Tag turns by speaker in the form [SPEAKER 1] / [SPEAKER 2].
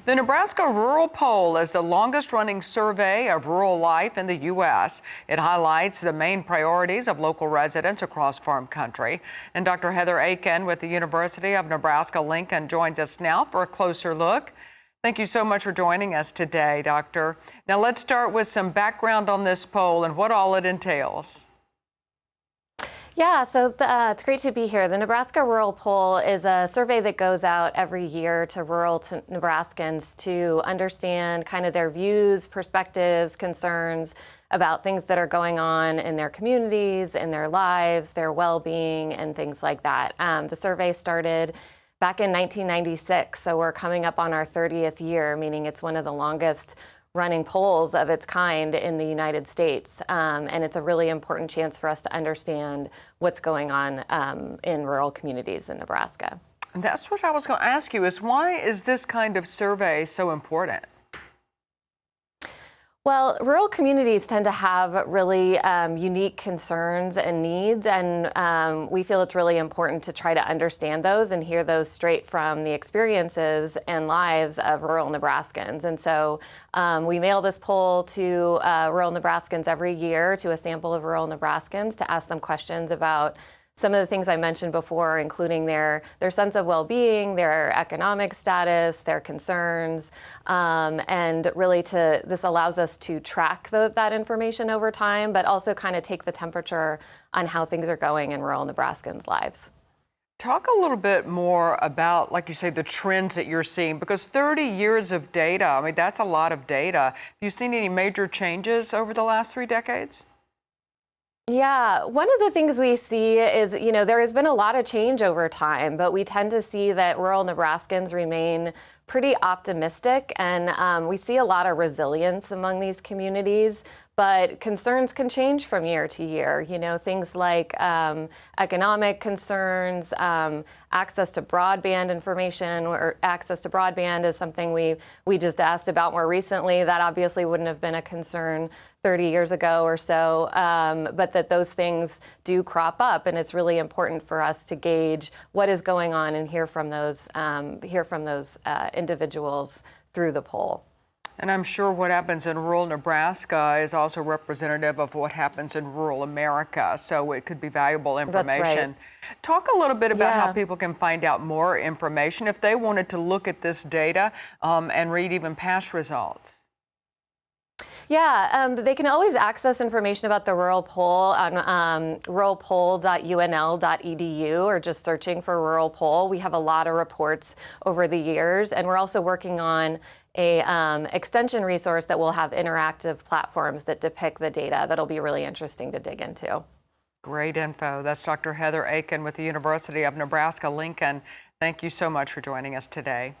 [SPEAKER 1] The Nebraska Rural Poll is the longest-running survey of rural life in the U.S. It highlights the main priorities of local residents across farm country. And Dr. Heather Akin with the University of Nebraska Lincoln joins us now for a closer look. Thank you so much for joining us today, Doctor. Now let's start with some background on this poll and what all it entails.
[SPEAKER 2] Yeah, so it's great to be here. The Nebraska Rural Poll is a survey that goes out every year to rural Nebraskans to understand kind of their views, perspectives, concerns about things that are going on in their communities, in their lives, their well-being, and things like that. The survey started back in 1996, so we're coming up on our 30th year, meaning it's one of the longest running polls of its kind in the United States. And it's a really important chance for us to understand what's going on in rural communities in Nebraska.
[SPEAKER 1] And that's what I was going to ask you, is why is this kind of survey so important?
[SPEAKER 2] Well, rural communities tend to have really unique concerns and needs, and we feel it's really important to try to understand those and hear those straight from the experiences and lives of rural Nebraskans. And so we mail this poll to rural Nebraskans every year, to a sample of rural Nebraskans, to ask them questions about some of the things I mentioned before, including their sense of well-being, their economic status, their concerns, and really this allows us to track that information over time, but also kind of take the temperature on how things are going in rural Nebraskans' lives.
[SPEAKER 1] Talk a little bit more about, like you say, the trends that you're seeing, because 30 years of data, I mean, that's a lot of data. Have you seen any major changes over the last 3 decades?
[SPEAKER 2] Yeah, one of the things we see is, there has been a lot of change over time, but we tend to see that rural Nebraskans remain pretty optimistic, and we see a lot of resilience among these communities. But concerns can change from year to year. Things like economic concerns, access to broadband information, or access to broadband is something we just asked about more recently. That obviously wouldn't have been a concern 30 years ago or so, but that those things do crop up, and it's really important for us to gauge what is going on and hear from those individuals through the poll.
[SPEAKER 1] And I'm sure what happens in rural Nebraska is also representative of what happens in rural America, so it could be valuable information.
[SPEAKER 2] That's right.
[SPEAKER 1] Talk a little bit about how people can find out more information if they wanted to look at this data and read even past results.
[SPEAKER 2] Yeah, they can always access information about the Rural Poll on ruralpoll.unl.edu, or just searching for Rural Poll. We have a lot of reports over the years, and we're also working on a extension resource that will have interactive platforms that depict the data. That'll be really interesting to dig into.
[SPEAKER 1] Great info. That's Dr. Heather Akin with the University of Nebraska Lincoln. Thank you so much for joining us today.